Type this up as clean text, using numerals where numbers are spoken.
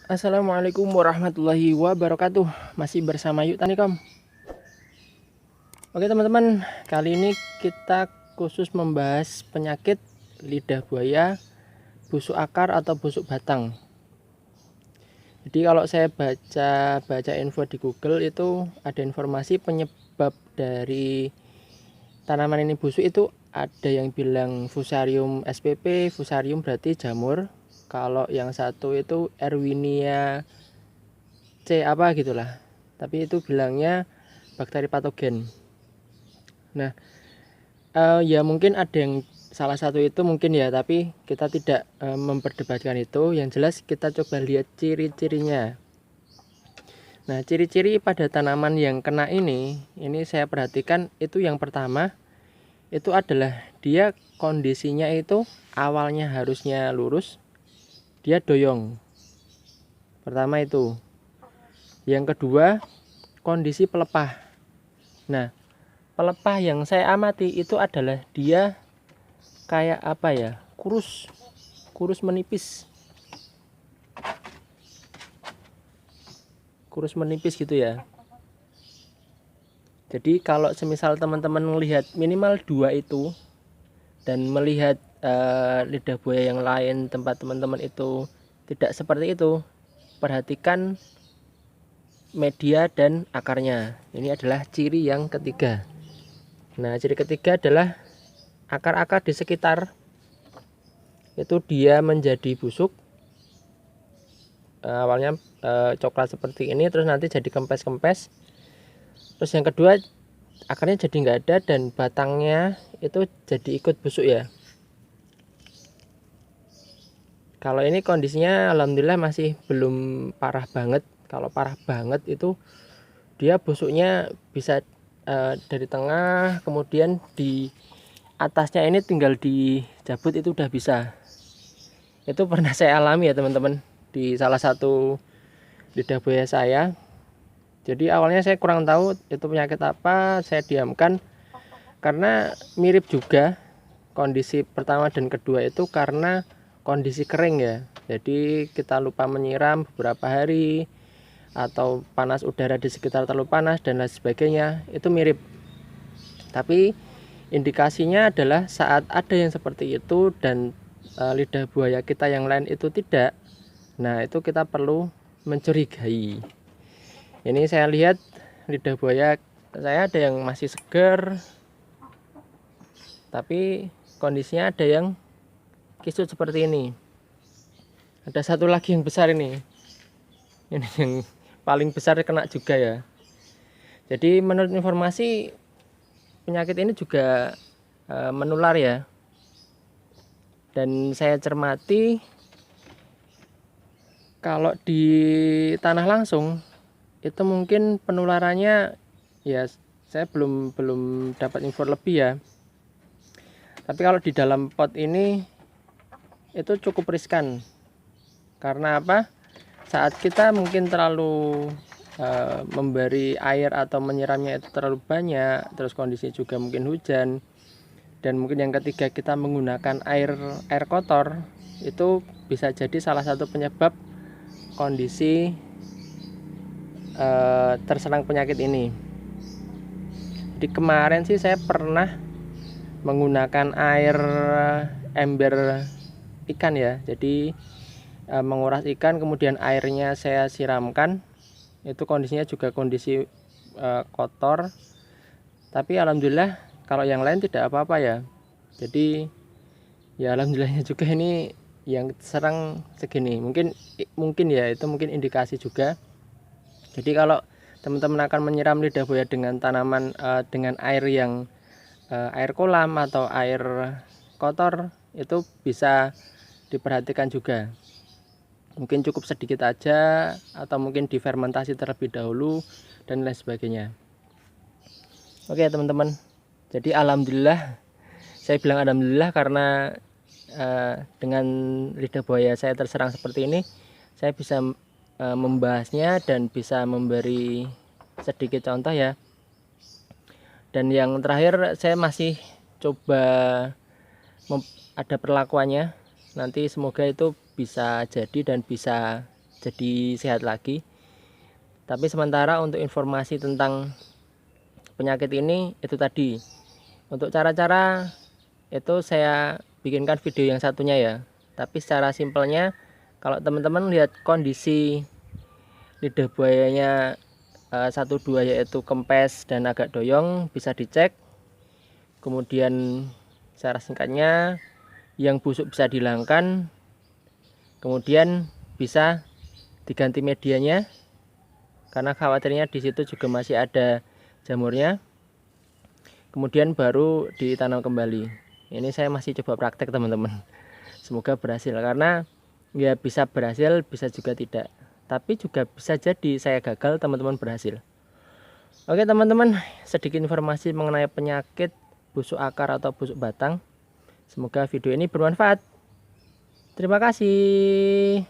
Assalamualaikum warahmatullahi wabarakatuh. Masih bersama Yuk Tanikom. Oke teman-teman, kali ini kita khusus membahas penyakit lidah buaya, busuk akar atau busuk batang. Jadi kalau saya baca info di Google itu ada informasi penyebab dari tanaman ini busuk itu ada yang bilang Fusarium spp, Fusarium berarti jamur. Kalau yang satu itu Erwinia C apa gitulah. Tapi itu bilangnya bakteri patogen. Nah, ya mungkin ada yang salah satu itu mungkin ya, tapi kita tidak memperdebatkan itu. Yang jelas kita coba lihat ciri-cirinya. Nah, ciri-ciri pada tanaman yang kena ini saya perhatikan itu yang pertama itu adalah dia kondisinya itu awalnya harusnya lurus, dia doyong. Pertama itu. Yang kedua, kondisi pelepah. Nah, pelepah yang saya amati itu adalah dia kayak apa ya, kurus menipis gitu ya. Jadi kalau semisal teman-teman melihat minimal dua itu dan melihat lidah buaya yang lain tempat teman-teman itu tidak seperti itu, perhatikan media dan akarnya. Ini adalah ciri yang ketiga. Nah, ciri ketiga adalah akar-akar di sekitar itu dia menjadi busuk. Awalnya coklat seperti ini, terus nanti jadi kempes-kempes. Terus yang kedua, akarnya jadi nggak ada dan batangnya itu jadi ikut busuk ya. Kalau ini kondisinya alhamdulillah masih belum parah banget. Kalau parah banget itu dia busuknya bisa dari tengah, kemudian di atasnya ini tinggal dicabut itu udah bisa. Itu pernah saya alami ya teman-teman di salah satu lidah buaya saya. Jadi awalnya saya kurang tahu itu penyakit apa, saya diamkan karena mirip juga kondisi pertama dan kedua itu karena kondisi kering ya. Jadi kita lupa menyiram beberapa hari atau panas udara di sekitar terlalu panas dan lain sebagainya, itu mirip. Tapi indikasinya adalah saat ada yang seperti itu dan lidah buaya kita yang lain itu tidak. Nah, itu kita perlu mencurigai. Ini saya lihat lidah buaya saya ada yang masih segar, tapi kondisinya ada yang kisut seperti ini. Ada satu lagi yang besar ini yang paling besar kena juga ya. Jadi menurut informasi penyakit ini juga menular ya. Dan saya cermati kalau di tanah langsung itu mungkin penularannya ya saya belum dapat info lebih ya. Tapi kalau di dalam pot ini itu cukup riskan. Karena apa? Saat kita mungkin terlalu memberi air atau menyiramnya itu terlalu banyak, terus kondisi juga mungkin hujan, dan mungkin yang ketiga kita menggunakan air kotor, itu bisa jadi salah satu penyebab kondisi terserang penyakit ini. Jadi kemarin sih saya pernah menggunakan air ember ikan ya. Jadi menguras ikan kemudian airnya saya siramkan, itu kondisinya juga kondisi kotor, tapi alhamdulillah kalau yang lain tidak apa-apa ya. Jadi ya alhamdulillahnya juga ini yang serang segini, mungkin ya itu mungkin indikasi juga. Jadi kalau teman-teman akan menyiram lidah buaya dengan tanaman dengan air yang air kolam atau air kotor, itu bisa diperhatikan juga. Mungkin cukup sedikit aja atau mungkin difermentasi terlebih dahulu dan lain sebagainya. Oke teman-teman, jadi alhamdulillah, saya bilang alhamdulillah karena dengan lidah buaya saya terserang seperti ini, saya bisa membahasnya dan bisa memberi sedikit contoh ya. Dan yang terakhir saya masih coba ada perlakuannya, nanti semoga itu bisa jadi dan bisa jadi sehat lagi. Tapi sementara untuk informasi tentang penyakit ini itu tadi. Untuk cara-cara itu saya bikinkan video yang satunya ya. Tapi secara simpelnya, kalau teman-teman lihat kondisi lidah buayanya 1-2 yaitu kempes dan agak doyong, bisa dicek. Kemudian secara singkatnya, yang busuk bisa dihilangkan. Kemudian bisa diganti medianya, karena khawatirnya di situ juga masih ada jamurnya. Kemudian baru ditanam kembali. Ini saya masih coba praktek teman-teman. Semoga berhasil, karena ya bisa berhasil, bisa juga tidak. Tapi juga bisa jadi saya gagal, teman-teman berhasil. Oke teman-teman, sedikit informasi mengenai penyakit busuk akar atau busuk batang. Semoga video ini bermanfaat. Terima kasih.